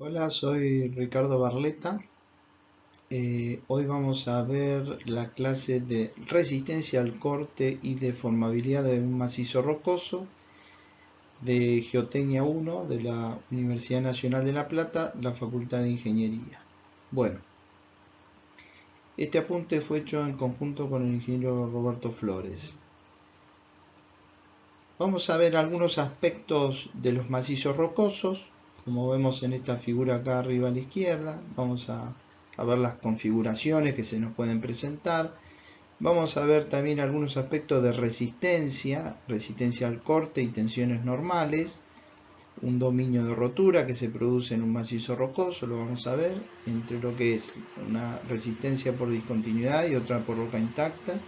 Hola, soy Ricardo Barleta. Hoy vamos a ver la clase de resistencia al corte y deformabilidad de un macizo rocoso de Geotecnia 1 de la Universidad Nacional de La Plata, la Facultad de Ingeniería. Bueno, este apunte fue hecho en conjunto con el ingeniero Roberto Flores. Vamos a ver algunos aspectos de los macizos rocosos, como vemos en esta figura acá arriba a la izquierda. Vamos a ver las configuraciones que se nos pueden presentar. Vamos a ver también algunos aspectos de resistencia, resistencia al corte y tensiones normales, un dominio de rotura que se produce en un macizo rocoso, lo vamos a ver, entre lo que es una resistencia por discontinuidad y otra por roca intacta.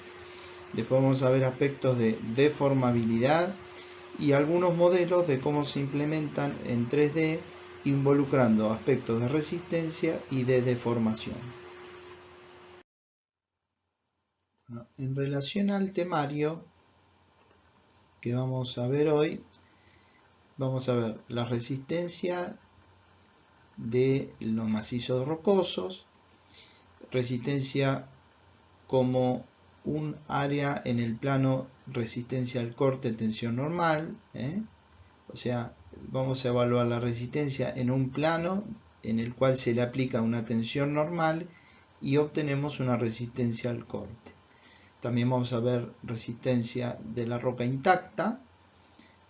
Después vamos a ver aspectos de deformabilidad y algunos modelos de cómo se implementan en 3D involucrando aspectos de resistencia y de deformación. En relación al temario que vamos a ver hoy, vamos a ver la resistencia de los macizos rocosos, resistencia como un área en el plano resistencia al corte, tensión normal, o sea, vamos a evaluar la resistencia en un plano en el cual se le aplica una tensión normal y obtenemos una resistencia al corte. También vamos a ver resistencia de la roca intacta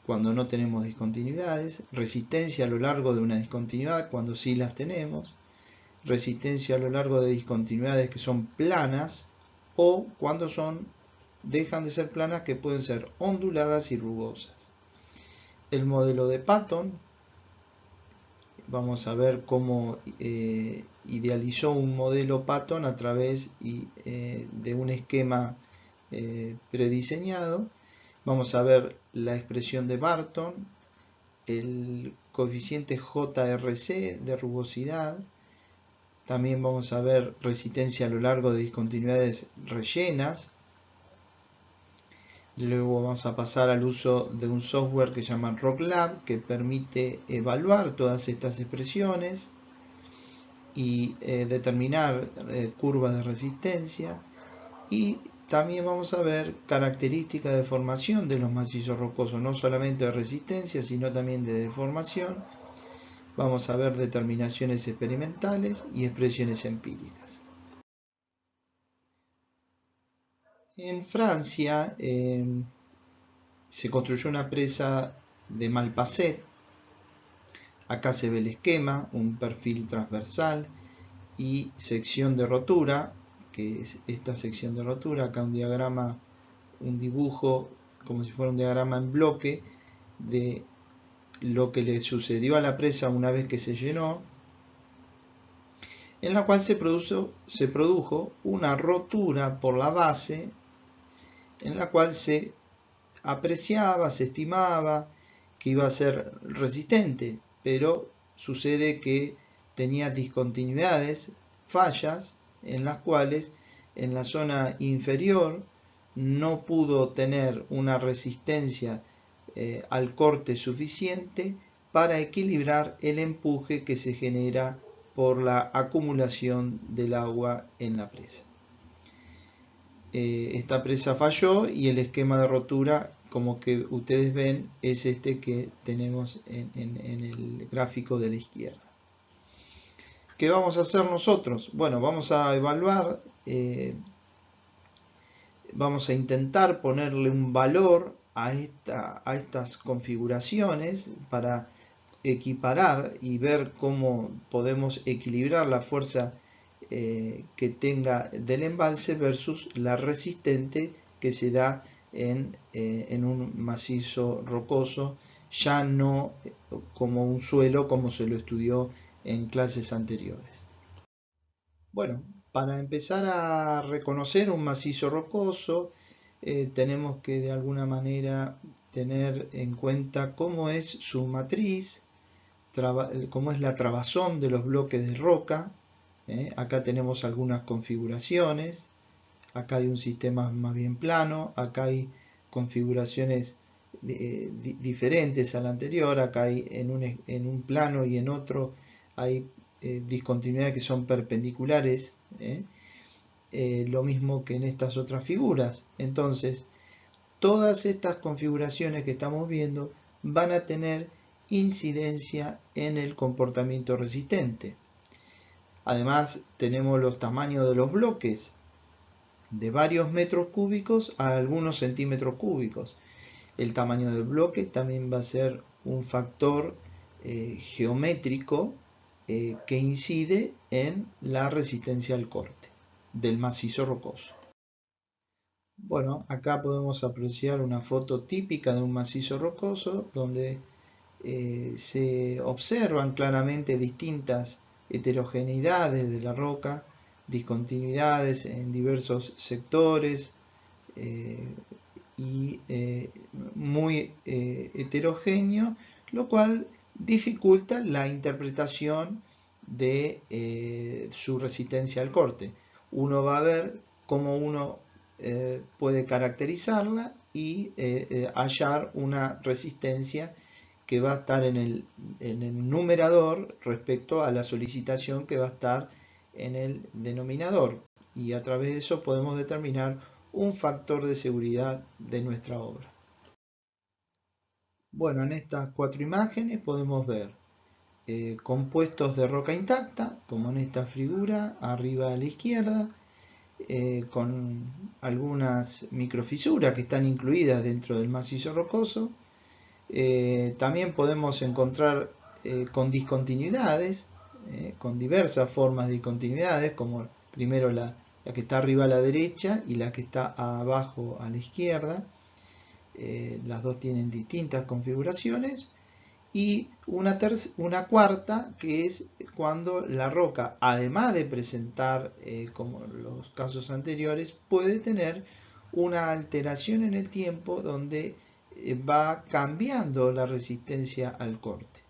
cuando no tenemos discontinuidades, resistencia a lo largo de una discontinuidad cuando sí las tenemos, resistencia a lo largo de discontinuidades que son planas o cuando dejan de ser planas, que pueden ser onduladas y rugosas. El modelo de Patton, vamos a ver cómo idealizó un modelo Patton a través de un esquema prediseñado. Vamos a ver la expresión de Barton, el coeficiente JRC de rugosidad. También vamos a ver resistencia a lo largo de discontinuidades rellenas. Luego vamos a pasar al uso de un software que se llama RockLab, que permite evaluar todas estas expresiones y determinar curvas de resistencia. Y también vamos a ver características de formación de los macizos rocosos, no solamente de resistencia, sino también de deformación. Vamos a ver determinaciones experimentales y expresiones empíricas. En Francia se construyó una presa de Malpasset. Acá se ve el esquema, un perfil transversal y sección de rotura, que es esta sección de rotura. Acá un diagrama, un dibujo como si fuera un diagrama en bloque de lo que le sucedió a la presa una vez que se llenó, en la cual se produjo una rotura por la base, en la cual se apreciaba, se estimaba que iba a ser resistente, pero sucede que tenía discontinuidades, fallas, en las cuales en la zona inferior no pudo tener una resistencia al corte suficiente para equilibrar el empuje que se genera por la acumulación del agua en la presa. Esta presa falló y el esquema de rotura, como que ustedes ven, es este que tenemos en el gráfico de la izquierda. ¿Qué vamos a hacer nosotros? Bueno, vamos a evaluar, vamos a intentar ponerle un valor a estas configuraciones para equiparar y ver cómo podemos equilibrar la fuerza que tenga del embalse versus la resistente que se da en un macizo rocoso, ya no como un suelo como se lo estudió en clases anteriores. Bueno, para empezar a reconocer un macizo rocoso, tenemos que de alguna manera tener en cuenta cómo es su matriz, cómo es la trabazón de los bloques de roca. Acá tenemos algunas configuraciones. Acá hay un sistema más bien plano. Acá hay configuraciones diferentes al anterior. Acá hay en un plano y en otro hay discontinuidades que son perpendiculares, lo mismo que en estas otras figuras. Entonces, todas estas configuraciones que estamos viendo van a tener incidencia en el comportamiento resistente. Además, tenemos los tamaños de los bloques, de varios metros cúbicos a algunos centímetros cúbicos. El tamaño del bloque también va a ser un factor geométrico que incide en la resistencia al corte del macizo rocoso. Bueno, acá podemos apreciar una foto típica de un macizo rocoso donde se observan claramente distintas heterogeneidades de la roca, discontinuidades en diversos sectores y muy heterogéneo, lo cual dificulta la interpretación de su resistencia al corte. Uno va a ver cómo uno puede caracterizarla y hallar una resistencia que va a estar en el numerador respecto a la solicitación que va a estar en el denominador, y a través de eso podemos determinar un factor de seguridad de nuestra obra. Bueno, en estas 4 imágenes podemos ver compuestos de roca intacta, como en esta figura arriba a la izquierda, con algunas microfisuras que están incluidas dentro del macizo rocoso. También podemos encontrar con discontinuidades, con diversas formas de discontinuidades, como primero la que está arriba a la derecha y la que está abajo a la izquierda. Las dos tienen distintas configuraciones. Y una cuarta, que es cuando la roca, además de presentar, como los casos anteriores, puede tener una alteración en el tiempo donde va cambiando la resistencia al corte.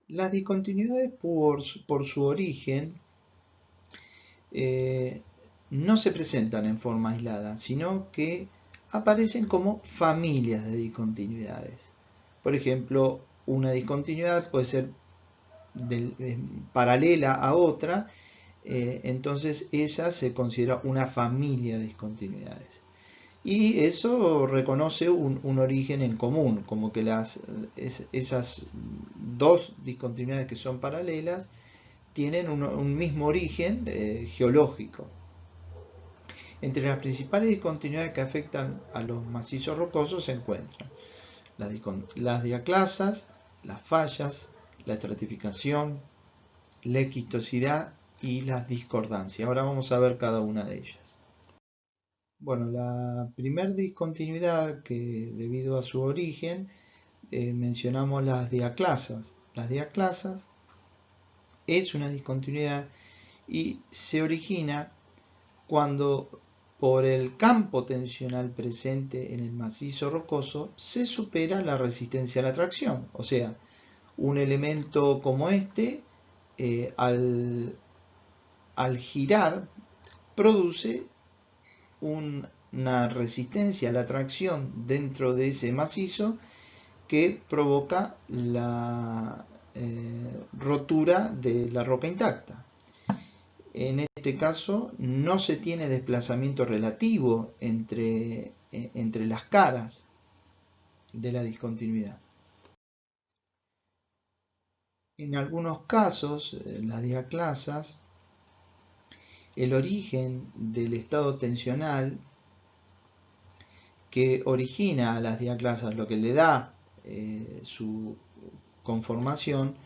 Las discontinuidades por su origen no se presentan en forma aislada, sino que aparecen como familias de discontinuidades. Por ejemplo, una discontinuidad puede ser paralela a otra, entonces esa se considera una familia de discontinuidades. Y eso reconoce un origen en común, como que esas dos discontinuidades que son paralelas tienen un mismo origen geológico. Entre las principales discontinuidades que afectan a los macizos rocosos se encuentran las diaclasas, las fallas, la estratificación, la esquistosidad y las discordancias. Ahora vamos a ver cada una de ellas. Bueno, la primera discontinuidad, que debido a su origen mencionamos las diaclasas. Las diaclasas es una discontinuidad y se origina cuando por el campo tensional presente en el macizo rocoso se supera la resistencia a la tracción. O sea, un elemento como este, al girar, produce una resistencia a la tracción dentro de ese macizo que provoca la rotura de la roca intacta. En este caso no se tiene desplazamiento relativo entre las caras de la discontinuidad. En algunos casos, las diaclasas, el origen del estado tensional que origina a las diaclasas, lo que le da su conformación,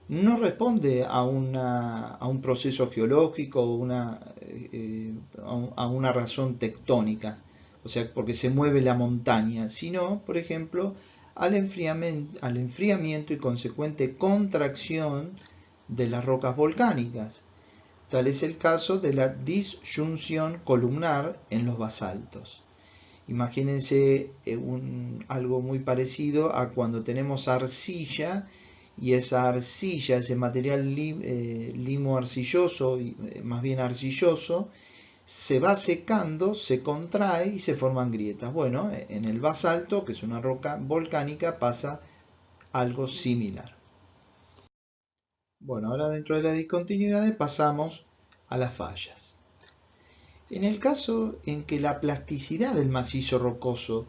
no responde a un proceso geológico o a una razón tectónica, o sea, porque se mueve la montaña, sino, por ejemplo, al enfriamiento y consecuente contracción de las rocas volcánicas. Tal es el caso de la disyunción columnar en los basaltos. Imagínense algo muy parecido a cuando tenemos arcilla, y esa arcilla, ese material limo arcilloso, más bien arcilloso, se va secando, se contrae y se forman grietas. Bueno, en el basalto, que es una roca volcánica, pasa algo similar. Bueno, ahora dentro de las discontinuidades pasamos a las fallas. En el caso en que la plasticidad del macizo rocoso,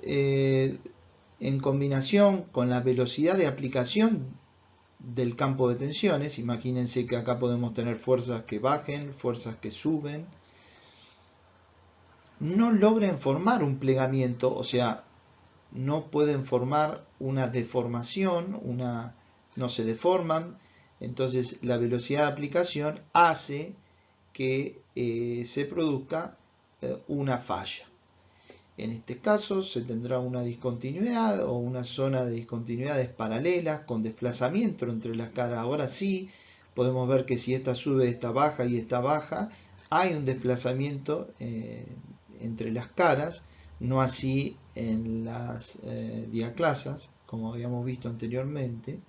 eh, en combinación con la velocidad de aplicación del campo de tensiones, imagínense que acá podemos tener fuerzas que bajen, fuerzas que suben, no logren formar un plegamiento, o sea, no pueden formar una deformación, no se deforman, entonces la velocidad de aplicación hace que se produzca una falla. En este caso se tendrá una discontinuidad o una zona de discontinuidades paralelas con desplazamiento entre las caras. Ahora sí podemos ver que si esta sube, esta baja y esta baja, hay un desplazamiento entre las caras, no así en las diaclasas, como habíamos visto anteriormente.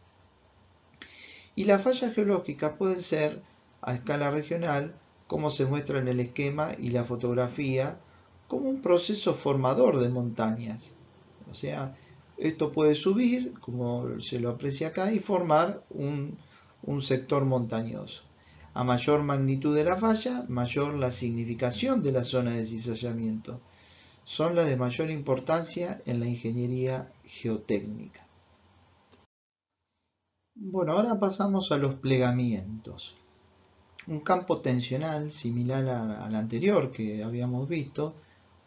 Y las fallas geológicas pueden ser a escala regional, como se muestra en el esquema y la fotografía, como un proceso formador de montañas. O sea, esto puede subir, como se lo aprecia acá, y formar un sector montañoso. A mayor magnitud de la falla, mayor la significación de la zona de cizallamiento. Son las de mayor importancia en la ingeniería geotécnica. Bueno, ahora pasamos a los plegamientos. Un campo tensional similar al anterior que habíamos visto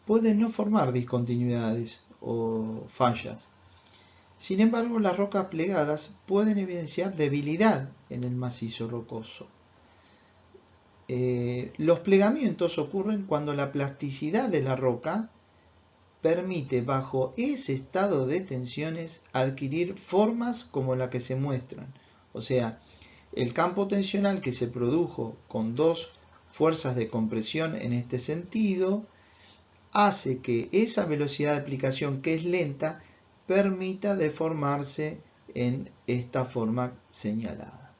puede no formar discontinuidades o fallas. Sin embargo, las rocas plegadas pueden evidenciar debilidad en el macizo rocoso. Los plegamientos ocurren cuando la plasticidad de la roca permite bajo ese estado de tensiones adquirir formas como la que se muestran. O sea, el campo tensional que se produjo con dos fuerzas de compresión en este sentido hace que esa velocidad de aplicación, que es lenta, permita deformarse en esta forma señalada.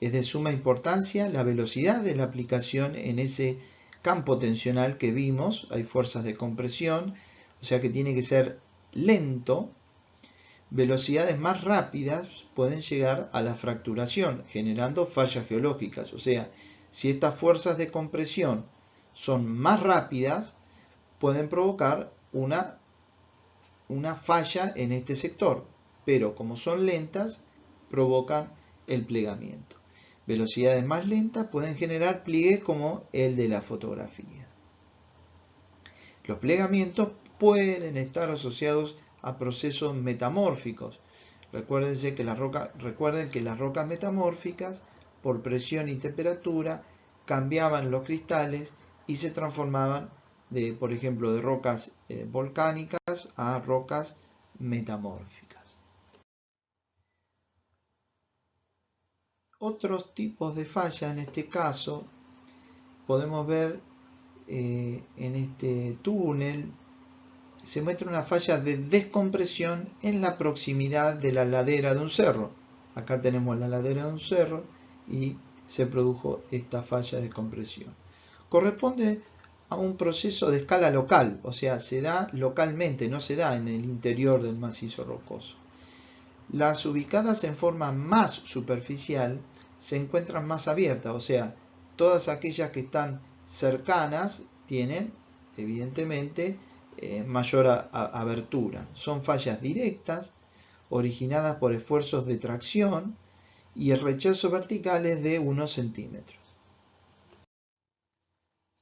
Es de suma importancia la velocidad de la aplicación en ese campo tensional que vimos. Hay fuerzas de compresión, o sea que tiene que ser lento. Velocidades más rápidas pueden llegar a la fracturación, generando fallas geológicas. O sea, si estas fuerzas de compresión son más rápidas, pueden provocar una falla en este sector, pero como son lentas, provocan el plegamiento. Velocidades más lentas pueden generar pliegues como el de la fotografía. Los plegamientos pueden estar asociados a procesos metamórficos. Recuerden que las rocas metamórficas, por presión y temperatura, cambiaban los cristales y se transformaban, por ejemplo, de rocas volcánicas a rocas metamórficas. Otros tipos de falla, en este caso, podemos ver en este túnel, se muestra una falla de descompresión en la proximidad de la ladera de un cerro. Acá tenemos la ladera de un cerro y se produjo esta falla de compresión. Corresponde a un proceso de escala local, o sea, se da localmente, no se da en el interior del macizo rocoso. Las ubicadas en forma más superficial se encuentran más abiertas, o sea, todas aquellas que están cercanas tienen, evidentemente, mayor abertura. Son fallas directas, originadas por esfuerzos de tracción, y el rechazo vertical es de unos centímetros.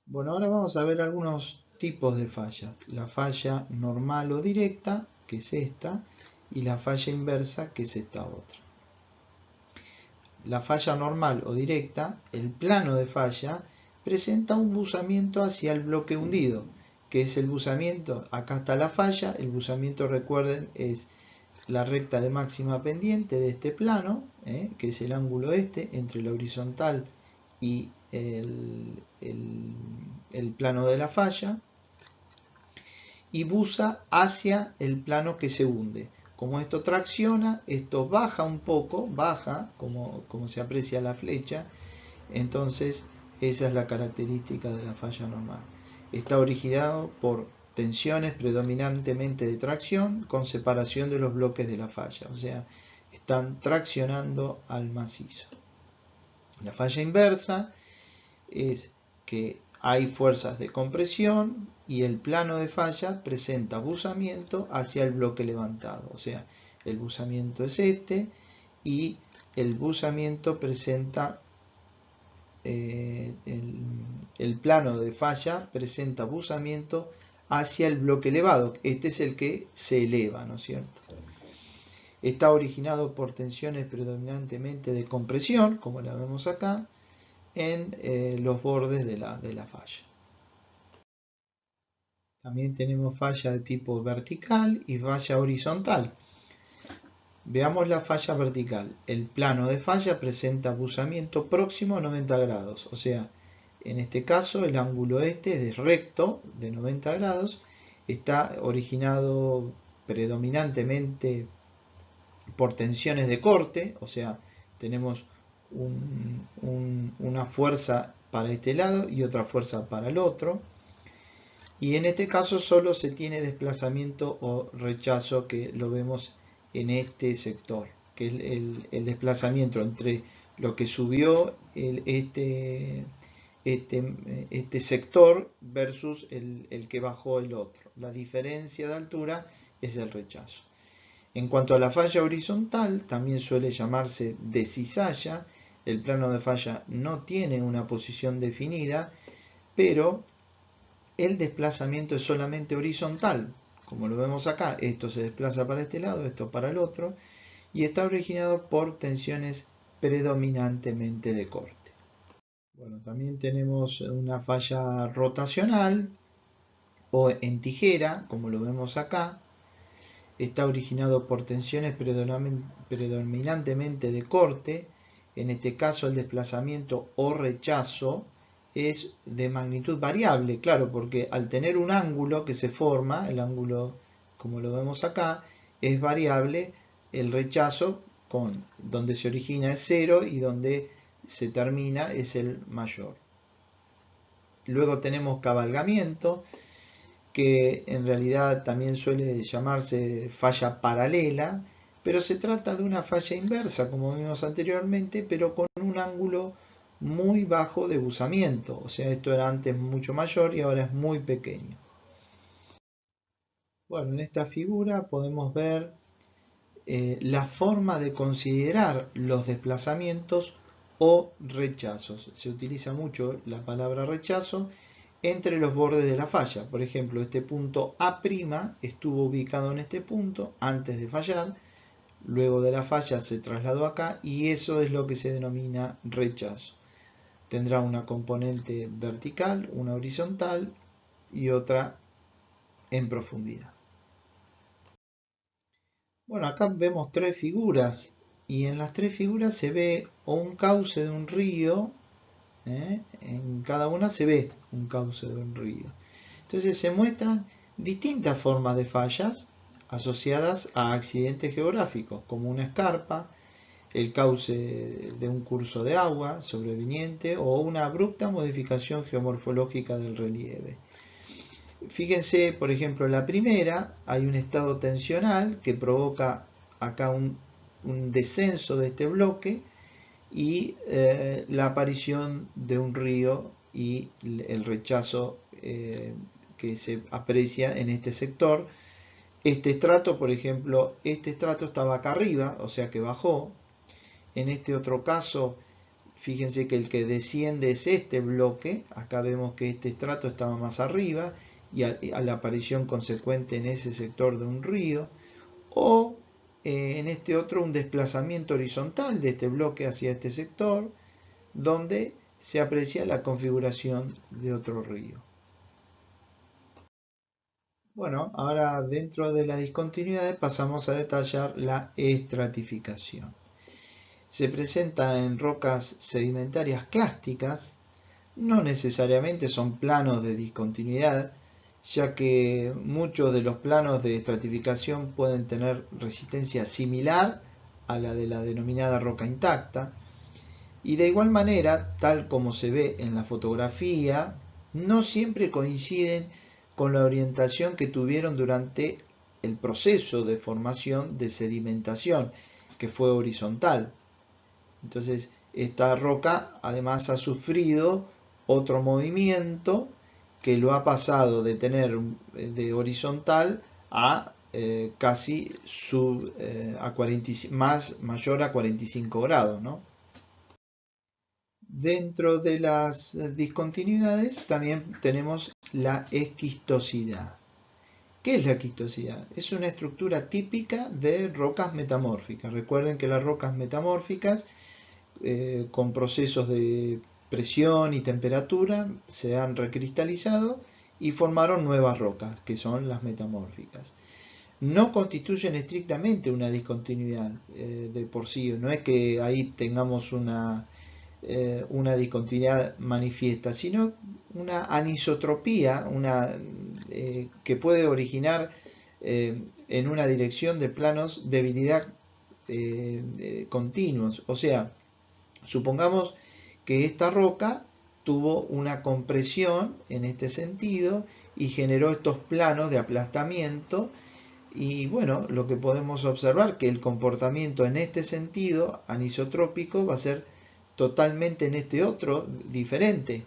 Bueno, ahora vamos a ver algunos tipos de fallas. La falla normal o directa, que es esta, y la falla inversa, que es esta otra. La falla normal o directa, el plano de falla, presenta un buzamiento hacia el bloque hundido, que es el buzamiento. Acá está la falla, el buzamiento, recuerden, es la recta de máxima pendiente de este plano, que es el ángulo entre la horizontal y el plano de la falla, y buza hacia el plano que se hunde. Como esto tracciona, esto baja un poco, baja, como se aprecia la flecha, entonces esa es la característica de la falla normal. Está originado por tensiones predominantemente de tracción con separación de los bloques de la falla, o sea, están traccionando al macizo. La falla inversa es que hay fuerzas de compresión y el plano de falla presenta buzamiento hacia el bloque levantado, o sea, el buzamiento es este y el buzamiento presenta el plano de falla presenta buzamiento hacia el bloque elevado. Este es el que se eleva, ¿no es cierto? Está originado por tensiones predominantemente de compresión, como la vemos acá, en los bordes de la falla. También tenemos falla de tipo vertical y falla horizontal. Veamos la falla vertical. El plano de falla presenta buzamiento próximo a 90 grados, o sea, en este caso el ángulo este es recto de 90 grados, está originado predominantemente por tensiones de corte, o sea, tenemos una fuerza para este lado y otra fuerza para el otro, y en este caso solo se tiene desplazamiento o rechazo, que lo vemos en este sector, que es el desplazamiento entre lo que subió este sector versus el que bajó el otro. La diferencia de altura es el rechazo. En cuanto a la falla horizontal, también suele llamarse descizalla. El plano de falla no tiene una posición definida, pero el desplazamiento es solamente horizontal. Como lo vemos acá, esto se desplaza para este lado, esto para el otro, y está originado por tensiones predominantemente de corte. Bueno, también tenemos una falla rotacional o en tijera, como lo vemos acá. Está originado por tensiones predominantemente de corte. En este caso el desplazamiento o rechazo es de magnitud variable, claro, porque al tener un ángulo que se forma, el ángulo como lo vemos acá, es variable. El rechazo donde se origina es 0 y donde se termina es el mayor. Luego tenemos cabalgamiento, que en realidad también suele llamarse falla paralela, pero se trata de una falla inversa, como vimos anteriormente, pero con un ángulo muy bajo de buzamiento, o sea, esto era antes mucho mayor y ahora es muy pequeño. Bueno, en esta figura podemos ver la forma de considerar los desplazamientos o rechazos. Se utiliza mucho la palabra rechazo entre los bordes de la falla. Por ejemplo, este punto A' estuvo ubicado en este punto antes de fallar, luego de la falla se trasladó acá y eso es lo que se denomina rechazo. Tendrá una componente vertical, una horizontal y otra en profundidad. Bueno, acá vemos tres figuras y en las tres figuras se ve un cauce de un río, en cada una se ve un cauce de un río. Entonces se muestran distintas formas de fallas asociadas a accidentes geográficos, como una escarpa, el cauce de un curso de agua sobreviniente o una abrupta modificación geomorfológica del relieve. Fíjense, por ejemplo, en la primera hay un estado tensional que provoca acá un descenso de este bloque y la aparición de un río y el rechazo que se aprecia en este sector. Este estrato, por ejemplo, este estrato estaba acá arriba, o sea que bajó. En este otro caso, fíjense que el que desciende es este bloque. Acá vemos que este estrato estaba más arriba y a la aparición consecuente en ese sector de un río. O en este otro un desplazamiento horizontal de este bloque hacia este sector, donde se aprecia la configuración de otro río. Bueno, ahora dentro de las discontinuidades pasamos a detallar la estratificación. Se presenta en rocas sedimentarias clásticas, no necesariamente son planos de discontinuidad, ya que muchos de los planos de estratificación pueden tener resistencia similar a la de la denominada roca intacta, y de igual manera, tal como se ve en la fotografía, no siempre coinciden con la orientación que tuvieron durante el proceso de formación de sedimentación, que fue horizontal. Entonces, esta roca además ha sufrido otro movimiento que lo ha pasado de tener de horizontal a casi mayor a 45 grados, ¿no? Dentro de las discontinuidades también tenemos la esquistosidad. ¿Qué es la esquistosidad? Es una estructura típica de rocas metamórficas. Recuerden que las rocas metamórficas, con procesos de presión y temperatura, se han recristalizado y formaron nuevas rocas, que son las metamórficas. No constituyen estrictamente una discontinuidad de por sí. No es que ahí tengamos una discontinuidad manifiesta, sino una anisotropía, que puede originar en una dirección de planos de debilidad continuos. O sea, supongamos que esta roca tuvo una compresión en este sentido y generó estos planos de aplastamiento, y bueno, lo que podemos observar que el comportamiento en este sentido anisotrópico va a ser totalmente en este otro diferente.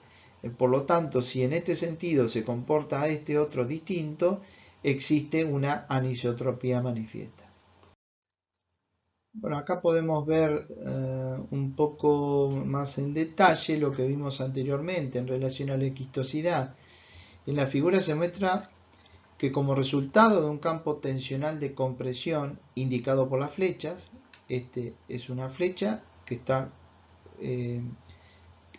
Por lo tanto, si en este sentido se comporta a este otro distinto, existe una anisotropía manifiesta. Bueno, acá podemos ver un poco más en detalle lo que vimos anteriormente en relación a la esquistosidad. En la figura se muestra que como resultado de un campo tensional de compresión indicado por las flechas, este es una flecha que está,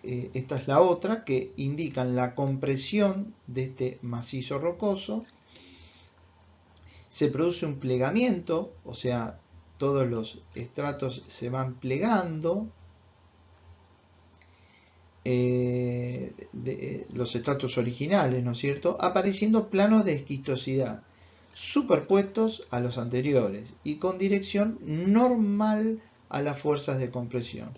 esta es la otra, que indican la compresión de este macizo rocoso, se produce un plegamiento, o sea, todos los estratos se van plegando, los estratos originales, ¿no es cierto?, apareciendo planos de esquistosidad superpuestos a los anteriores y con dirección normal a las fuerzas de compresión.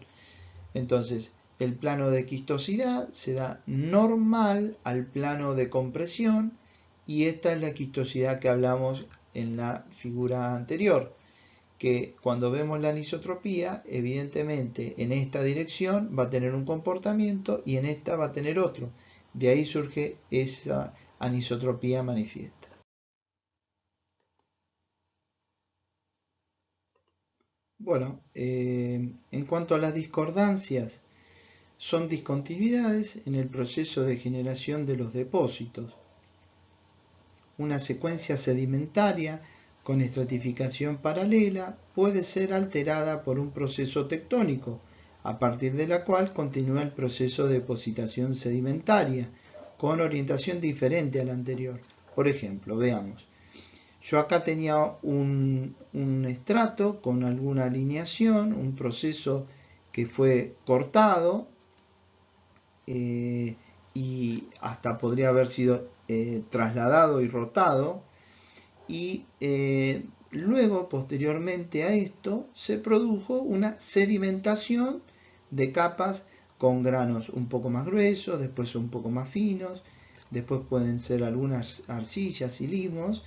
Entonces, el plano de esquistosidad se da normal al plano de compresión, y esta es la esquistosidad que hablamos en la figura anterior, que cuando vemos la anisotropía, evidentemente en esta dirección va a tener un comportamiento y en esta va a tener otro. De ahí surge esa anisotropía manifiesta. Bueno, en cuanto a las discordancias, son discontinuidades en el proceso de generación de los depósitos. Una secuencia sedimentaria con estratificación paralela puede ser alterada por un proceso tectónico, a partir de la cual continúa el proceso de depositación sedimentaria, con orientación diferente a la anterior. Por ejemplo, veamos. Yo acá tenía un estrato con alguna alineación, un proceso que fue cortado, y hasta podría haber sido trasladado y rotado, y luego posteriormente a esto se produjo una sedimentación de capas con granos un poco más gruesos, después un poco más finos, después pueden ser algunas arcillas y limos.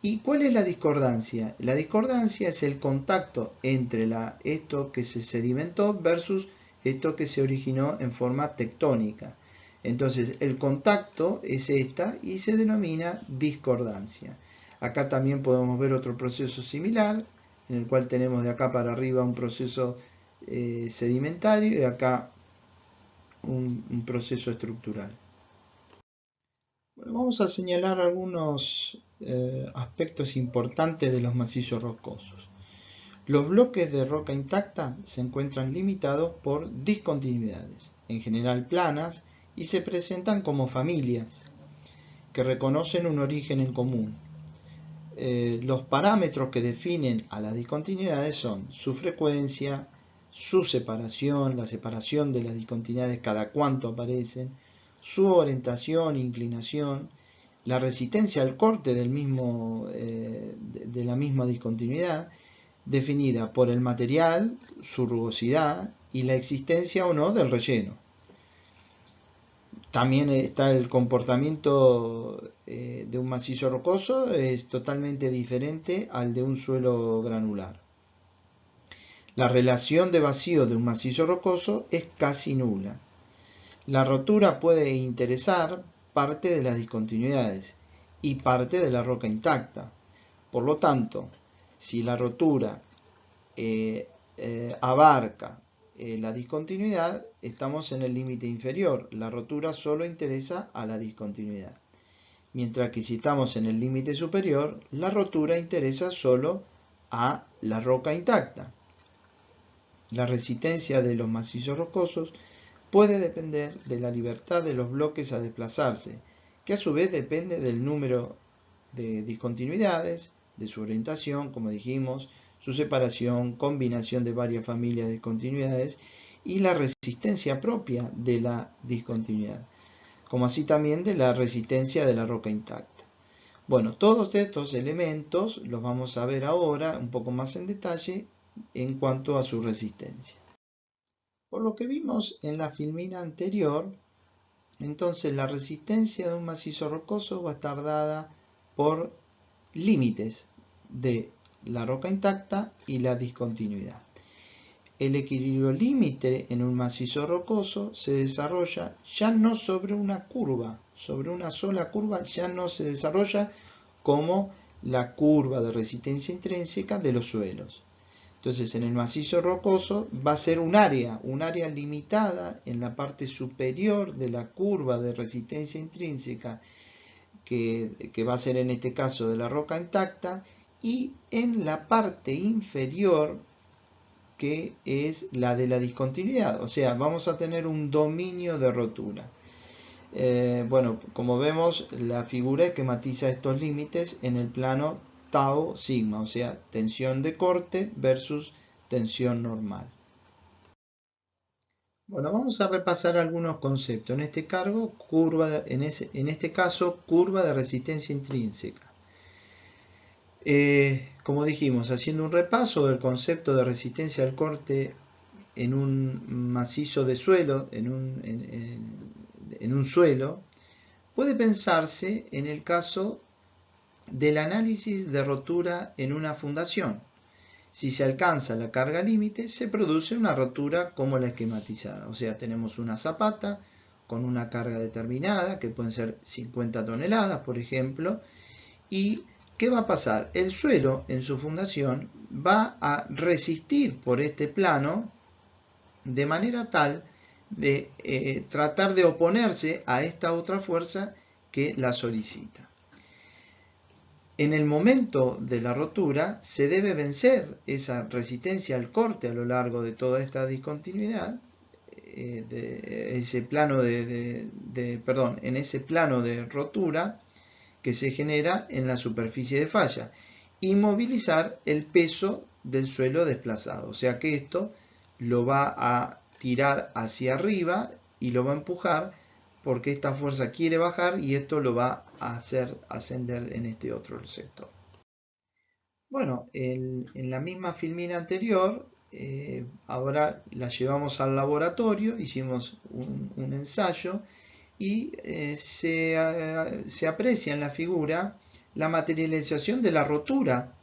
¿Y cuál es la discordancia? La discordancia es el contacto entre esto que se sedimentó versus esto que se originó en forma tectónica. Entonces el contacto es esta y se denomina discordancia. Acá también podemos ver otro proceso similar, en el cual tenemos de acá para arriba un proceso sedimentario y acá un proceso estructural. Bueno, vamos a señalar algunos aspectos importantes de los macizos rocosos. Los bloques de roca intacta se encuentran limitados por discontinuidades, en general planas, y se presentan como familias que reconocen un origen en común. Los parámetros que definen a las discontinuidades son su frecuencia, su separación, la separación de las discontinuidades cada cuánto aparecen, su orientación e inclinación, la resistencia al corte de la misma discontinuidad, definida por el material, su rugosidad y la existencia o no del relleno. También está el comportamiento de un macizo rocoso, es totalmente diferente al de un suelo granular. La relación de vacío de un macizo rocoso es casi nula. La rotura puede interesar parte de las discontinuidades y parte de la roca intacta. Por lo tanto, si la rotura abarca la discontinuidad, estamos en el límite inferior. La rotura solo interesa a la discontinuidad. Mientras que si estamos en el límite superior, la rotura interesa solo a la roca intacta. La resistencia de los macizos rocosos puede depender de la libertad de los bloques a desplazarse, que a su vez depende del número de discontinuidades, de su orientación, como dijimos, su separación, combinación de varias familias de discontinuidades y la resistencia propia de la discontinuidad, como así también de la resistencia de la roca intacta. Bueno, todos estos elementos los vamos a ver ahora un poco más en detalle en cuanto a su resistencia. Por lo que vimos en la filmina anterior, entonces la resistencia de un macizo rocoso va a estar dada por límites de la roca intacta y la discontinuidad. El equilibrio límite en un macizo rocoso se desarrolla ya no sobre una curva, sobre una sola curva ya no se desarrolla como la curva de resistencia intrínseca de los suelos. Entonces en el macizo rocoso va a ser un área limitada en la parte superior de la curva de resistencia intrínseca que va a ser en este caso de la roca intacta, y en la parte inferior que es la de la discontinuidad, o sea, vamos a tener un dominio de rotura. Bueno, como vemos, la figura esquematiza estos límites en el plano tau sigma, o sea, tensión de corte versus tensión normal. Bueno, vamos a repasar algunos conceptos. En este caso, curva de resistencia intrínseca. Como dijimos, haciendo un repaso del concepto de resistencia al corte en un macizo de suelo, en un suelo, puede pensarse en el caso del análisis de rotura en una fundación. Si se alcanza la carga límite, se produce una rotura como la esquematizada. O sea, tenemos una zapata con una carga determinada, que pueden ser 50 toneladas, por ejemplo. ¿Y qué va a pasar? El suelo en su fundación va a resistir por este plano de manera tal de tratar de oponerse a esta otra fuerza que la solicita. En el momento de la rotura se debe vencer esa resistencia al corte a lo largo de toda esta discontinuidad, en ese plano de rotura que se genera en la superficie de falla, y movilizar el peso del suelo desplazado. O sea que esto lo va a tirar hacia arriba y lo va a empujar porque esta fuerza quiere bajar y esto lo va a hacer ascender en este otro sector. Bueno, en la misma filmina anterior, ahora la llevamos al laboratorio, hicimos un ensayo y se aprecia en la figura la materialización de la rotura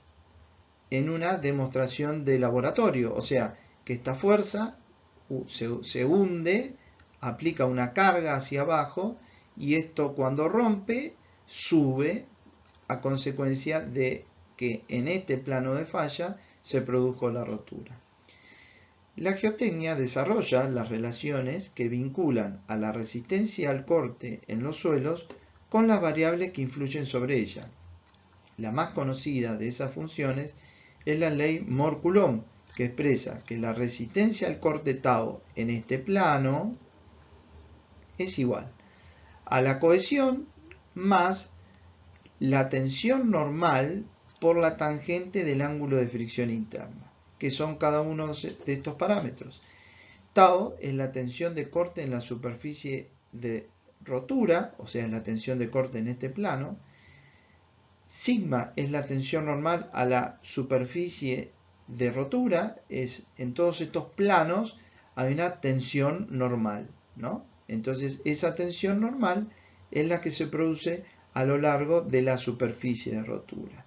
en una demostración de laboratorio. O sea, que esta fuerza se hunde, aplica una carga hacia abajo y esto cuando rompe sube a consecuencia de que en este plano de falla se produjo la rotura. La geotecnia desarrolla las relaciones que vinculan a la resistencia al corte en los suelos con las variables que influyen sobre ella. La más conocida de esas funciones es la ley Mohr-Coulomb, que expresa que la resistencia al corte tau en este plano es igual a la cohesión más la tensión normal por la tangente del ángulo de fricción interna, que son cada uno de estos parámetros. Tau es la tensión de corte en la superficie de rotura, o sea, es la tensión de corte en este plano. Sigma es la tensión normal a la superficie de rotura, en todos estos planos hay una tensión normal, ¿no? Entonces esa tensión normal es la que se produce a lo largo de la superficie de rotura.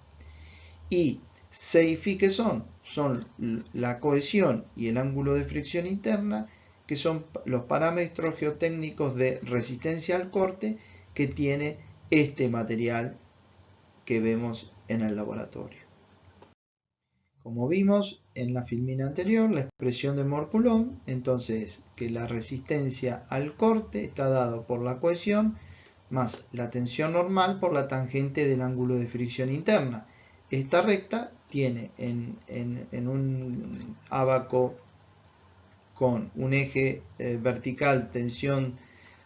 Y CI ¿qué son? Son la cohesión y el ángulo de fricción interna, que son los parámetros geotécnicos de resistencia al corte que tiene este material que vemos en el laboratorio. Como vimos en la filmina anterior, la expresión de Mohr-Coulomb, entonces que la resistencia al corte está dado por la cohesión más la tensión normal por la tangente del ángulo de fricción interna. Esta recta tiene en un ábaco con un eje vertical tensión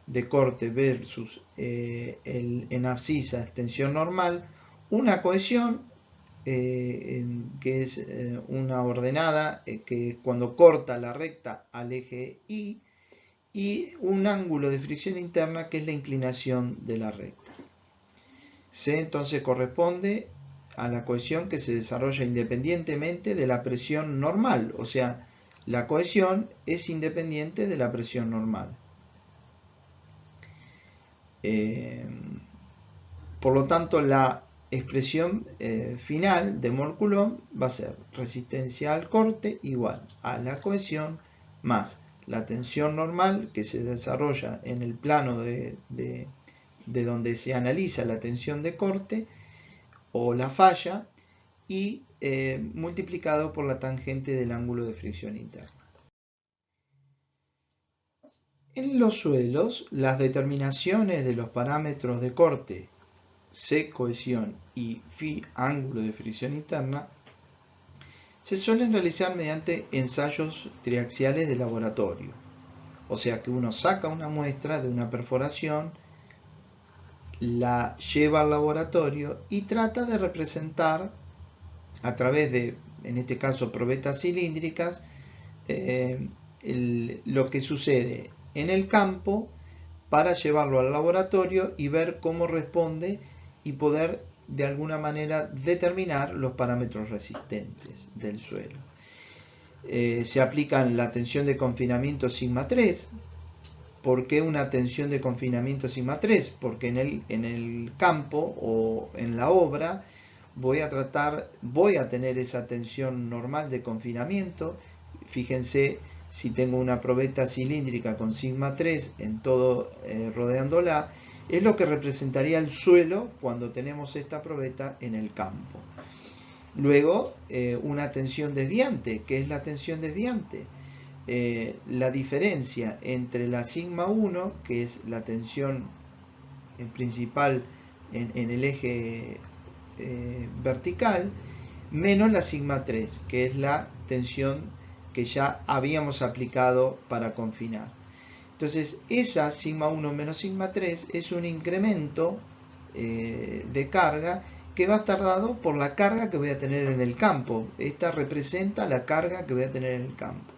de corte versus en abscisa tensión normal, una cohesión que es una ordenada que cuando corta la recta al eje Y, y un ángulo de fricción interna que es la inclinación de la recta. C entonces corresponde a la cohesión que se desarrolla independientemente de la presión normal, o sea, la cohesión es independiente de la presión normal. Por lo tanto, la expresión final de Mohr-Coulomb va a ser resistencia al corte igual a la cohesión más la tensión normal que se desarrolla en el plano de donde se analiza la tensión de corte o la falla y multiplicado por la tangente del ángulo de fricción interna. En los suelos, las determinaciones de los parámetros de corte, C cohesión y Φ ángulo de fricción interna, se suelen realizar mediante ensayos triaxiales de laboratorio. O sea que uno saca una muestra de una perforación, la lleva al laboratorio y trata de representar a través de, en este caso, probetas cilíndricas, lo que sucede en el campo para llevarlo al laboratorio y ver cómo responde y poder de alguna manera determinar los parámetros resistentes del suelo. Se aplican la tensión de confinamiento sigma 3. ¿Por qué una tensión de confinamiento sigma 3? Porque en el campo o en la obra voy a tener esa tensión normal de confinamiento. Fíjense, si tengo una probeta cilíndrica con sigma 3 en todo rodeándola, es lo que representaría el suelo cuando tenemos esta probeta en el campo. Luego, una tensión desviante. ¿Qué es la tensión desviante? La diferencia entre la sigma 1, que es la tensión principal en el eje vertical, menos la sigma 3, que es la tensión que ya habíamos aplicado para confinar. Entonces, esa sigma 1 menos sigma 3 es un incremento de carga que va a estar dado por la carga que voy a tener en el campo. Esta representa la carga que voy a tener en el campo.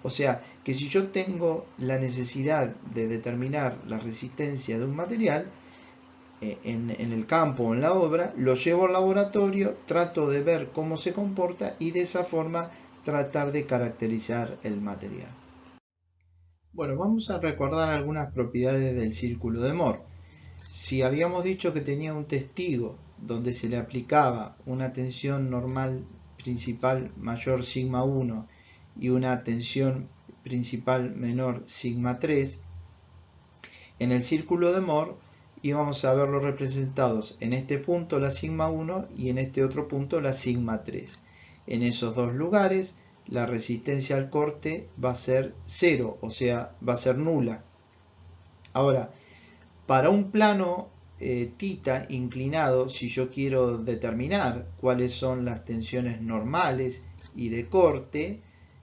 O sea, que si yo tengo la necesidad de determinar la resistencia de un material en el campo o en la obra, lo llevo al laboratorio, trato de ver cómo se comporta y de esa forma tratar de caracterizar el material. Bueno, vamos a recordar algunas propiedades del círculo de Mohr. Si habíamos dicho que tenía un testigo donde se le aplicaba una tensión normal principal mayor sigma 1 y una tensión principal menor sigma 3, en el círculo de Mohr íbamos a verlos representados en este punto la sigma 1 y en este otro punto la sigma 3. En esos dos lugares la resistencia al corte va a ser 0, o sea, va a ser nula. Ahora, para un plano θ inclinado, si yo quiero determinar cuáles son las tensiones normales y de corte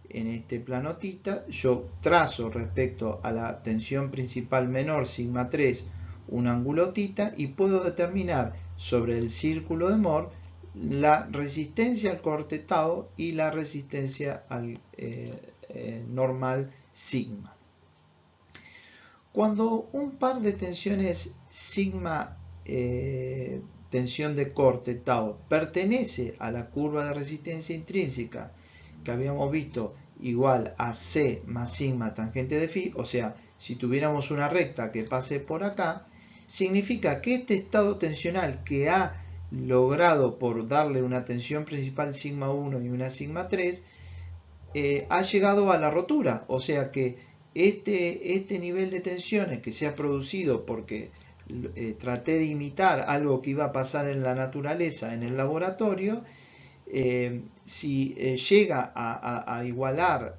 en este plano θ, yo trazo respecto a la tensión principal menor sigma 3 un ángulo θ y puedo determinar sobre el círculo de Mohr la resistencia al corte tau y la resistencia al normal sigma. Cuando un par de tensiones sigma, tensión de corte tau, pertenece a la curva de resistencia intrínseca que habíamos visto igual a C más sigma tangente de phi, o sea, si tuviéramos una recta que pase por acá, significa que este estado tensional que ha logrado por darle una tensión principal sigma 1 y una sigma 3, ha llegado a la rotura, o sea que este nivel de tensiones que se ha producido porque traté de imitar algo que iba a pasar en la naturaleza, en el laboratorio, si llega a igualar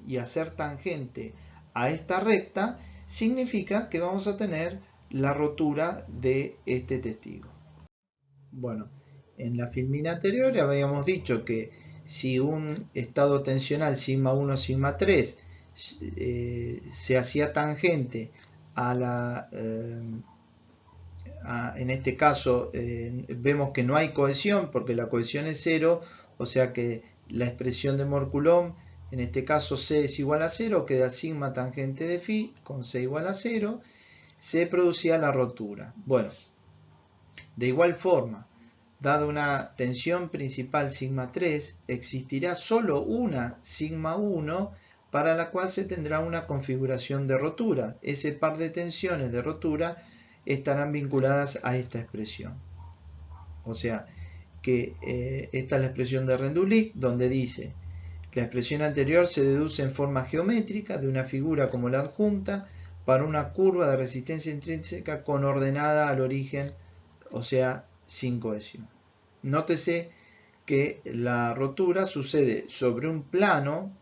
y a ser tangente a esta recta, significa que vamos a tener la rotura de este testigo. Bueno, en la filmina anterior habíamos dicho que si un estado tensional sigma 1, sigma 3 se hacía tangente a la... en este caso vemos que no hay cohesión porque la cohesión es 0, o sea que la expresión de Mohr-Coulomb, en este caso C es igual a 0, queda sigma tangente de phi con C igual a 0, se producía la rotura. Bueno, de igual forma, dada una tensión principal sigma 3, existirá solo una sigma 1 para la cual se tendrá una configuración de rotura. Ese par de tensiones de rotura estarán vinculadas a esta expresión. O sea, que esta es la expresión de Rendulic, donde dice: la expresión anterior se deduce en forma geométrica de una figura como la adjunta para una curva de resistencia intrínseca con ordenada al origen, o sea, sin cohesión. Nótese que la rotura sucede sobre un plano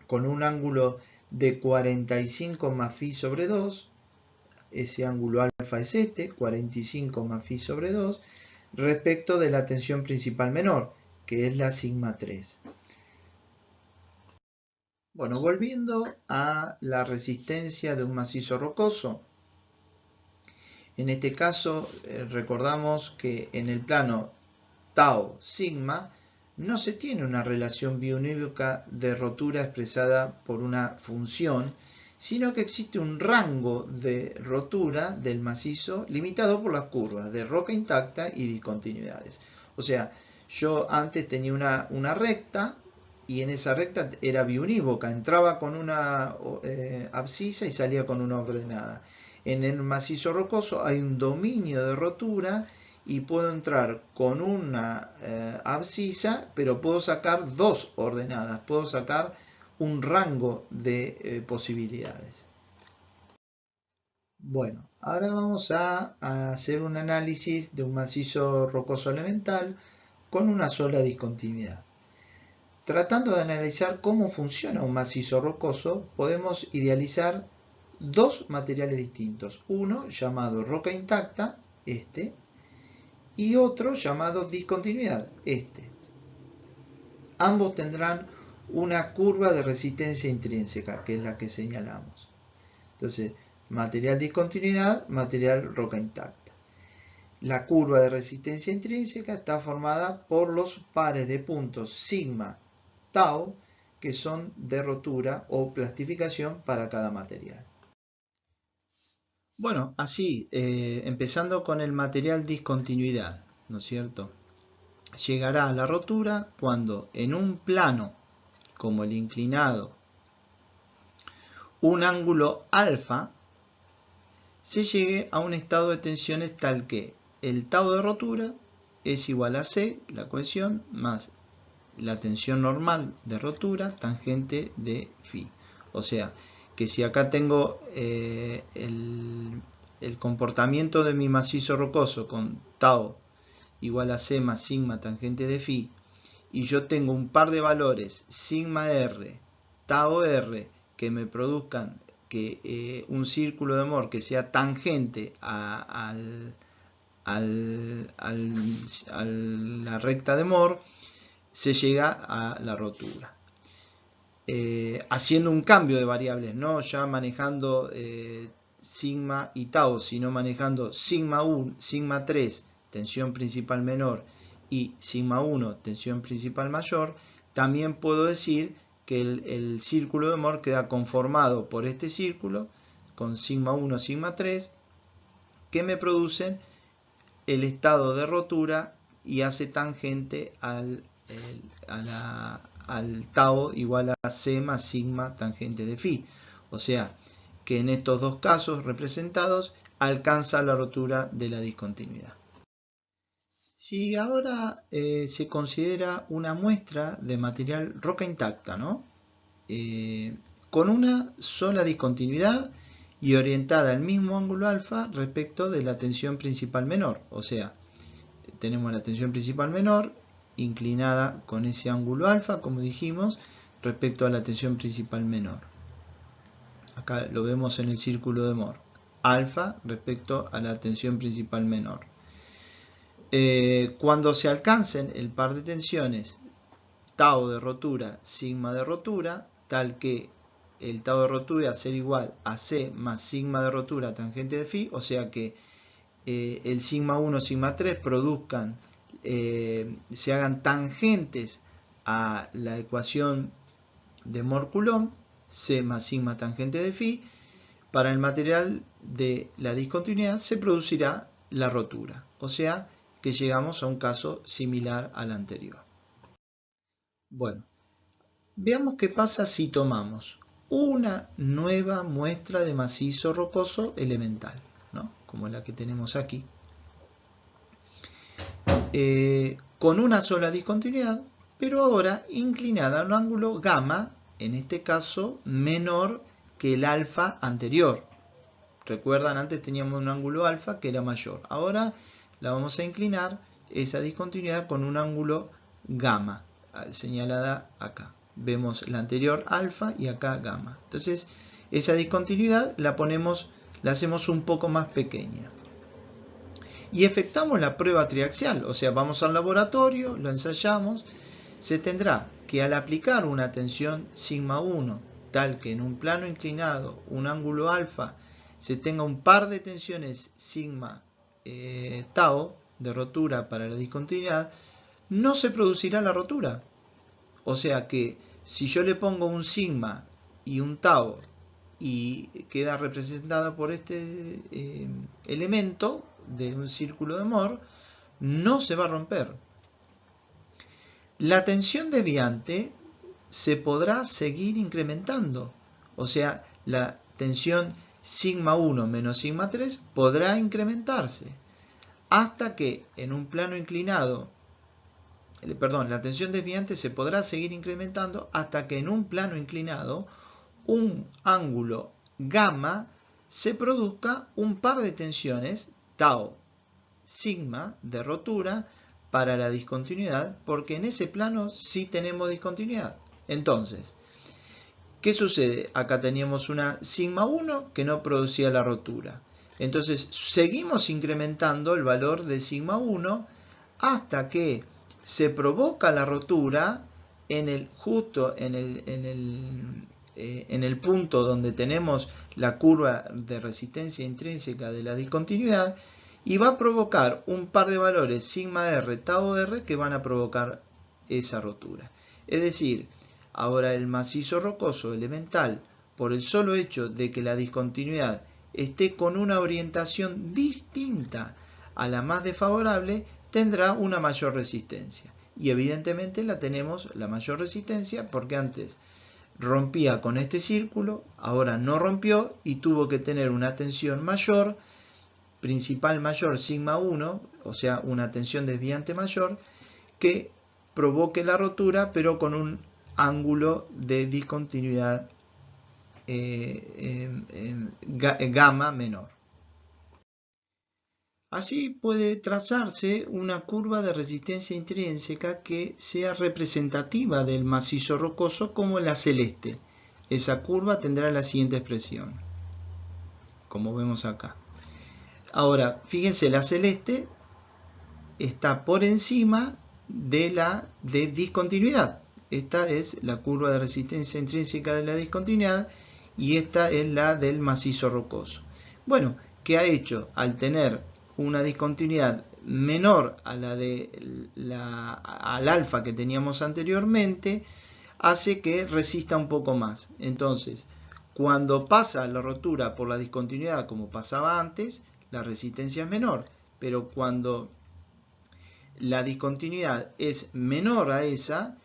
con un ángulo de 45 más phi sobre 2, ese ángulo alfa es este, 45 más phi sobre 2, respecto de la tensión principal menor, que es la sigma 3. Bueno, volviendo a la resistencia de un macizo rocoso, en este caso recordamos que en el plano tau sigma no se tiene una relación biunívoca de rotura expresada por una función, sino que existe un rango de rotura del macizo limitado por las curvas de roca intacta y discontinuidades. O sea, yo antes tenía una recta y en esa recta era biunívoca, entraba con una abscisa y salía con una ordenada. En el macizo rocoso hay un dominio de rotura y puedo entrar con una abscisa, pero puedo sacar dos ordenadas, puedo sacar un rango de posibilidades. Bueno, ahora vamos a hacer un análisis de un macizo rocoso elemental con una sola discontinuidad. Tratando de analizar cómo funciona un macizo rocoso, podemos idealizar dos materiales distintos. Uno llamado roca intacta, este, y otro llamado discontinuidad, este. Ambos tendrán una curva de resistencia intrínseca, que es la que señalamos. Entonces, material discontinuidad, material roca intacta. La curva de resistencia intrínseca está formada por los pares de puntos sigma, tau, que son de rotura o plastificación para cada material. Bueno, así, empezando con el material discontinuidad, ¿no es cierto? Llegará a la rotura cuando en un plano como el inclinado, un ángulo alfa, se llegue a un estado de tensiones tal que el tau de rotura es igual a C, la cohesión, más la tensión normal de rotura tangente de phi. O sea, que si acá tengo el comportamiento de mi macizo rocoso con tau igual a C más sigma tangente de phi, y yo tengo un par de valores sigma r, tau r, que me produzcan que un círculo de Mohr que sea tangente a la recta de Mohr, se llega a la rotura. Haciendo un cambio de variables, no ya manejando sigma y tau, sino manejando sigma 1, sigma 3, tensión principal menor, y sigma 1, tensión principal mayor, también puedo decir que el círculo de Mohr queda conformado por este círculo con sigma 1, sigma 3, que me producen el estado de rotura y hace tangente al al tau igual a C más sigma tangente de phi. O sea, que en estos dos casos representados alcanza la rotura de la discontinuidad. Si ahora se considera una muestra de material roca intacta, ¿no? Con una sola discontinuidad y orientada al mismo ángulo alfa respecto de la tensión principal menor. O sea, tenemos la tensión principal menor inclinada con ese ángulo alfa, como dijimos, respecto a la tensión principal menor. Acá lo vemos en el círculo de Mohr. Alfa respecto a la tensión principal menor. Cuando se alcancen el par de tensiones tau de rotura, sigma de rotura, tal que el tau de rotura va a ser igual a C más sigma de rotura tangente de phi, o sea que el sigma 1, sigma 3 produzcan, se hagan tangentes a la ecuación de Mohr-Coulomb, C más sigma tangente de phi, para el material de la discontinuidad se producirá la rotura. O sea que llegamos a un caso similar al anterior. Bueno, veamos qué pasa si tomamos una nueva muestra de macizo rocoso elemental, ¿no? Como la que tenemos aquí, con una sola discontinuidad, pero ahora inclinada a un ángulo gamma, en este caso menor que el alfa anterior. Recuerdan, antes teníamos un ángulo alfa que era mayor. Ahora la vamos a inclinar esa discontinuidad con un ángulo gamma, señalada acá. Vemos la anterior alfa y acá gamma. Entonces esa discontinuidad la hacemos un poco más pequeña. Y efectuamos la prueba triaxial, o sea, vamos al laboratorio, lo ensayamos. Se tendrá que al aplicar una tensión sigma 1, tal que en un plano inclinado, un ángulo alfa, se tenga un par de tensiones sigma tau de rotura para la discontinuidad, no se producirá la rotura. O sea que si yo le pongo un sigma y un tau y queda representada por este elemento de un círculo de Mohr, no se va a romper. La tensión desviante se podrá seguir incrementando. O sea, la tensión sigma 1 menos sigma 3 podrá incrementarse hasta que en un plano inclinado, la tensión desviante se podrá seguir incrementando hasta que en un plano inclinado, un ángulo gamma, se produzca un par de tensiones tau sigma de rotura para la discontinuidad, porque en ese plano sí tenemos discontinuidad. Entonces, ¿qué sucede? Acá teníamos una sigma 1 que no producía la rotura. Entonces seguimos incrementando el valor de sigma 1 hasta que se provoca la rotura justo en el punto donde tenemos la curva de resistencia intrínseca de la discontinuidad, y va a provocar un par de valores sigma r, tau r, que van a provocar esa rotura. Es decir, ahora el macizo rocoso elemental, por el solo hecho de que la discontinuidad esté con una orientación distinta a la más desfavorable, tendrá una mayor resistencia. Y evidentemente tenemos la mayor resistencia porque antes rompía con este círculo, ahora no rompió y tuvo que tener una tensión mayor, principal mayor sigma 1, o sea, una tensión desviante mayor, que provoque la rotura, pero con un ángulo de discontinuidad gamma menor. Así puede trazarse una curva de resistencia intrínseca que sea representativa del macizo rocoso, como la celeste. Esa curva tendrá la siguiente expresión, como vemos acá. Ahora, fíjense, la celeste está por encima de la de discontinuidad. Esta es la curva de resistencia intrínseca de la discontinuidad y esta es la del macizo rocoso. Bueno, ¿qué ha hecho? Al tener una discontinuidad menor a la al alfa que teníamos anteriormente, hace que resista un poco más. Entonces, cuando pasa la rotura por la discontinuidad, como pasaba antes, la resistencia es menor, pero cuando la discontinuidad es menor a esa,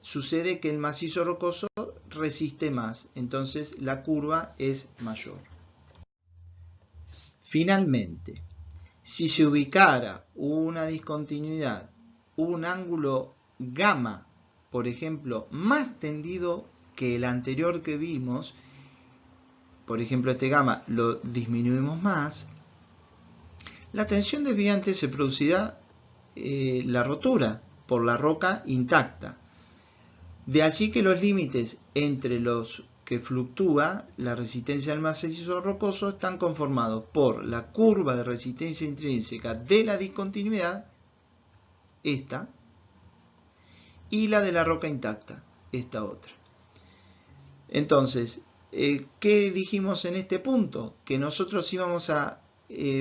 sucede que el macizo rocoso resiste más, entonces la curva es mayor. Finalmente, si se ubicara una discontinuidad, un ángulo gamma, por ejemplo, más tendido que el anterior que vimos, por ejemplo este gamma lo disminuimos más, la tensión desviante se producirá la rotura por la roca intacta. De allí que los límites entre los que fluctúa la resistencia del macizo rocoso están conformados por la curva de resistencia intrínseca de la discontinuidad, esta, y la de la roca intacta, esta otra. Entonces, ¿qué dijimos en este punto? Que nosotros íbamos a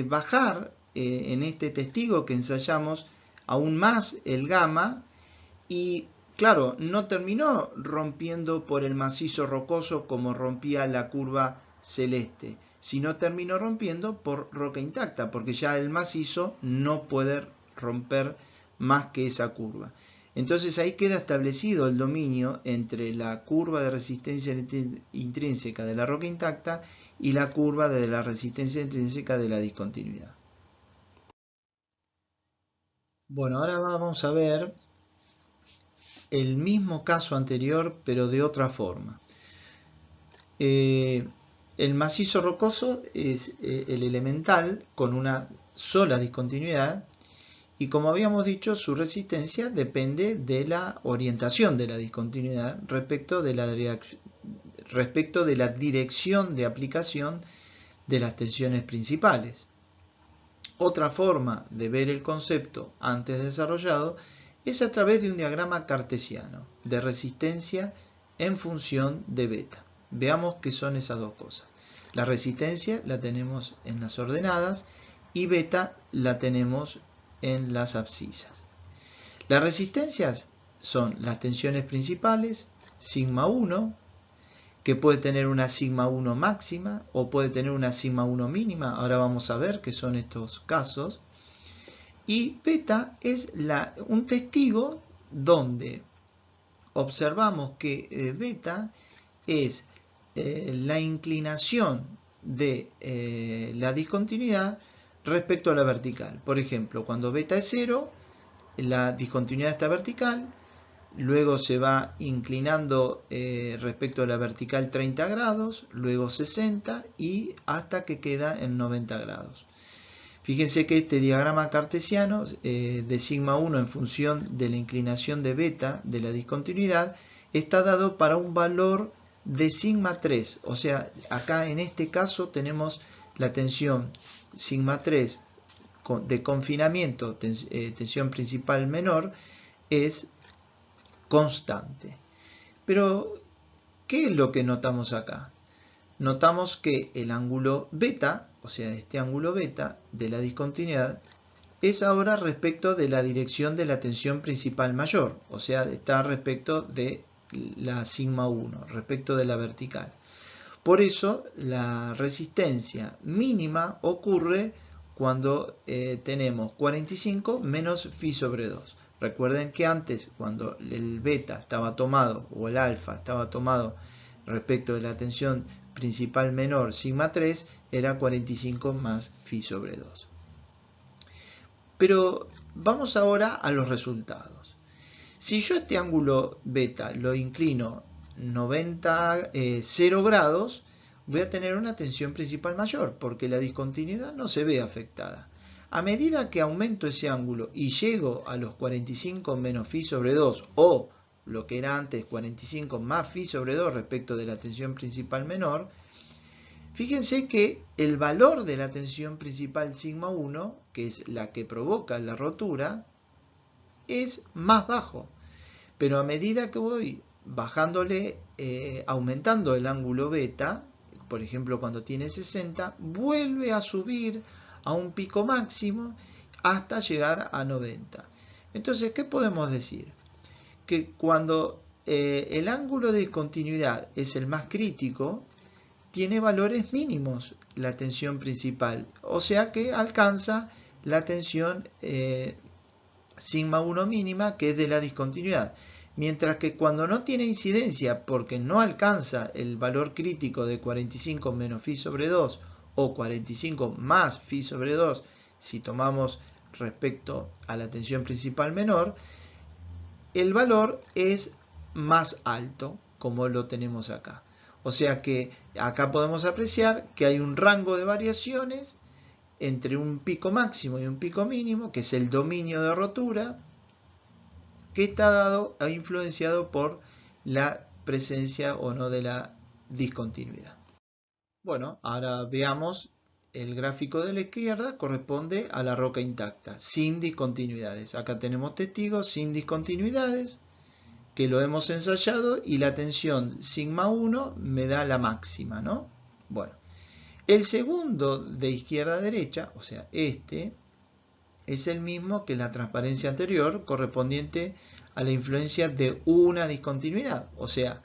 bajar en este testigo que ensayamos aún más el gamma y claro, no terminó rompiendo por el macizo rocoso como rompía la curva celeste, sino terminó rompiendo por roca intacta, porque ya el macizo no puede romper más que esa curva. Entonces ahí queda establecido el dominio entre la curva de resistencia intrínseca de la roca intacta y la curva de la resistencia intrínseca de la discontinuidad. Bueno, ahora vamos a ver el mismo caso anterior, pero de otra forma. El macizo rocoso es el elemental con una sola discontinuidad y, como habíamos dicho, su resistencia depende de la orientación de la discontinuidad respecto de la dirección de aplicación de las tensiones principales. Otra forma de ver el concepto antes desarrollado es a través de un diagrama cartesiano de resistencia en función de beta. Veamos qué son esas dos cosas. La resistencia la tenemos en las ordenadas y beta la tenemos en las abscisas. Las resistencias son las tensiones principales, sigma 1, que puede tener una sigma 1 máxima o puede tener una sigma 1 mínima. Ahora vamos a ver qué son estos casos. Y beta es un testigo donde observamos que beta es la inclinación de la discontinuidad respecto a la vertical. Por ejemplo, cuando beta es 0, la discontinuidad está vertical, luego se va inclinando respecto a la vertical 30 grados, luego 60 y hasta que queda en 90 grados. Fíjense que este diagrama cartesiano de sigma 1 en función de la inclinación de beta de la discontinuidad está dado para un valor de sigma 3. O sea, acá en este caso tenemos la tensión sigma 3 de confinamiento, tensión principal menor, es constante. Pero, ¿qué es lo que notamos acá? Notamos que el ángulo beta, o sea, este ángulo beta de la discontinuidad, es ahora respecto de la dirección de la tensión principal mayor, o sea, está respecto de la sigma 1, respecto de la vertical. Por eso, la resistencia mínima ocurre cuando tenemos 45 menos phi sobre 2. Recuerden que antes, cuando el beta estaba tomado, o el alfa estaba tomado respecto de la tensión principal menor sigma 3, era 45 más phi sobre 2. Pero vamos ahora a los resultados. Si yo este ángulo beta lo inclino 0 grados, voy a tener una tensión principal mayor, porque la discontinuidad no se ve afectada. A medida que aumento ese ángulo y llego a los 45 menos phi sobre 2, o lo que era antes 45 más phi sobre 2 respecto de la tensión principal menor, fíjense que el valor de la tensión principal sigma 1, que es la que provoca la rotura, es más bajo. Pero a medida que voy bajándole, aumentando el ángulo beta, por ejemplo cuando tiene 60, vuelve a subir a un pico máximo hasta llegar a 90. Entonces, ¿qué podemos decir? Que cuando el ángulo de discontinuidad es el más crítico, tiene valores mínimos la tensión principal, o sea que alcanza la tensión sigma 1 mínima, que es de la discontinuidad. Mientras que cuando no tiene incidencia porque no alcanza el valor crítico de 45 menos phi sobre 2 o 45 más phi sobre 2, si tomamos respecto a la tensión principal menor, el valor es más alto, como lo tenemos acá. O sea que acá podemos apreciar que hay un rango de variaciones entre un pico máximo y un pico mínimo, que es el dominio de rotura, que está dado e influenciado por la presencia o no de la discontinuidad. Bueno, ahora veamos el gráfico de la izquierda, corresponde a la roca intacta, sin discontinuidades. Acá tenemos testigos sin discontinuidades, que lo hemos ensayado, y la tensión sigma 1 me da la máxima, ¿no? Bueno, el segundo de izquierda a derecha, o sea, este, es el mismo que la transparencia anterior, correspondiente a la influencia de una discontinuidad. O sea,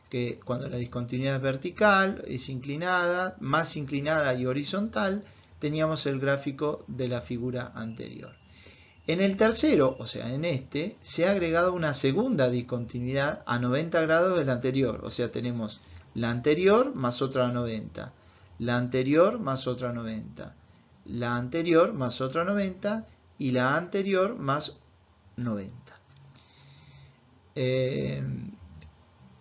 que cuando la discontinuidad es vertical, es inclinada, más inclinada y horizontal, teníamos el gráfico de la figura anterior. En el tercero, o sea, en este, se ha agregado una segunda discontinuidad a 90 grados de la anterior. O sea, tenemos la anterior más otra 90, la anterior más otra 90, la anterior más otra 90 y la anterior más 90.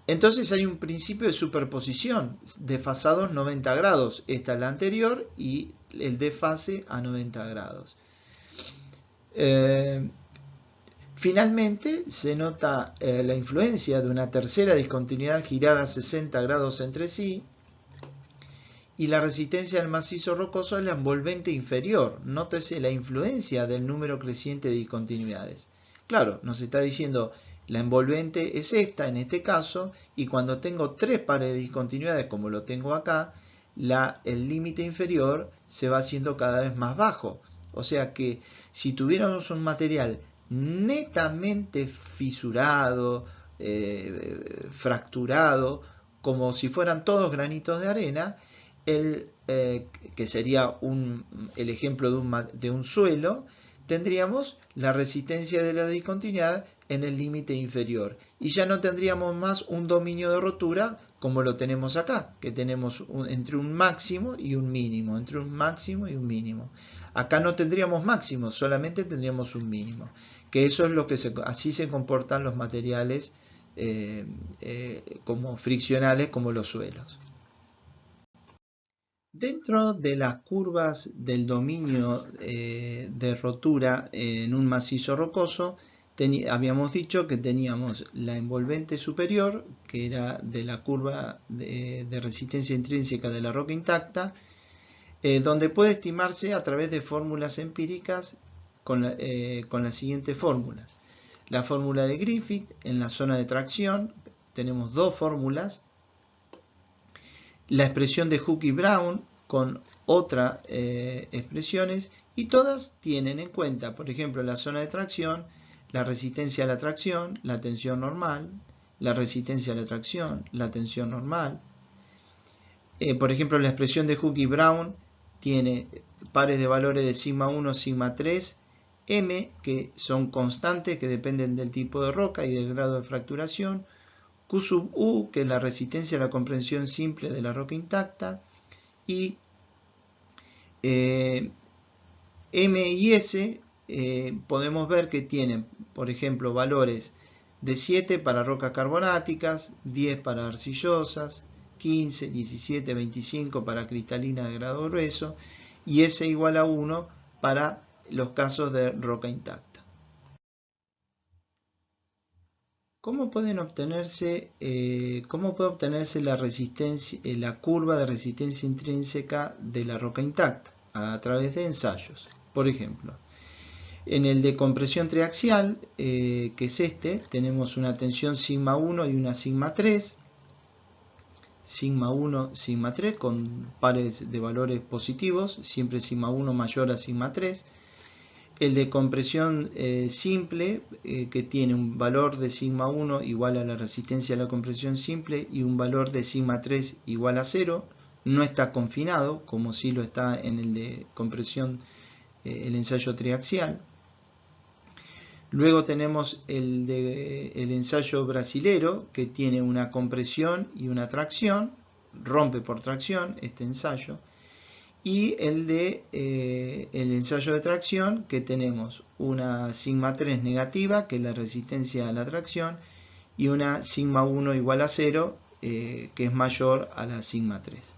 Entonces hay un principio de superposición, desfasados 90 grados. Esta es la anterior y el desfase a 90 grados. Finalmente se nota la influencia de una tercera discontinuidad girada a 60 grados entre sí, y la resistencia del macizo rocoso es la envolvente inferior. Nótese la influencia del número creciente de discontinuidades. Claro, nos está diciendo la envolvente es esta en este caso, y cuando tengo tres pares de discontinuidades como lo tengo acá, el límite inferior se va haciendo cada vez más bajo. O sea que si tuviéramos un material netamente fisurado, fracturado, como si fueran todos granitos de arena, que sería el ejemplo de un suelo, tendríamos la resistencia de la discontinuidad en el límite inferior, y ya no tendríamos más un dominio de rotura como lo tenemos acá, que tenemos entre un máximo y un mínimo, entre un máximo y un mínimo. Acá no tendríamos máximo, solamente tendríamos un mínimo, que eso es lo que así se comportan los materiales como friccionales, como los suelos. Dentro de las curvas del dominio de rotura en un macizo rocoso, habíamos dicho que teníamos la envolvente superior, que era de la curva de resistencia intrínseca de la roca intacta, donde puede estimarse a través de fórmulas empíricas con las siguientes fórmulas. La fórmula de Griffith en la zona de tracción, tenemos dos fórmulas. La expresión de Hooke y Brown con otras expresiones, y todas tienen en cuenta, por ejemplo, la zona de tracción, la resistencia a la tracción, la tensión normal, la resistencia a la tracción, la tensión normal. Por ejemplo, la expresión de Hooke y Brown tiene pares de valores de sigma 1, sigma 3, m, que son constantes, que dependen del tipo de roca y del grado de fracturación, Q sub U, que es la resistencia a la comprensión simple de la roca intacta, y M y S podemos ver que tienen, por ejemplo, valores de 7 para rocas carbonáticas, 10 para arcillosas, 15, 17, 25 para cristalinas de grado grueso, y S igual a 1 para los casos de roca intacta. ¿Cómo puede obtenerse la resistencia, la curva de resistencia intrínseca de la roca intacta? A través de ensayos. Por ejemplo, en el de compresión triaxial, que es este, tenemos una tensión sigma 1 y una sigma 3. Sigma 1, sigma 3 con pares de valores positivos, siempre sigma 1 mayor a sigma 3. El de compresión simple, que tiene un valor de sigma 1 igual a la resistencia a la compresión simple y un valor de sigma 3 igual a 0. No está confinado, como sí lo está en el de compresión, el ensayo triaxial. Luego tenemos el ensayo brasilero, que tiene una compresión y una tracción, rompe por tracción este ensayo. Y el ensayo de tracción, que tenemos una sigma 3 negativa, que es la resistencia a la tracción, y una sigma 1 igual a 0, que es mayor a la sigma 3.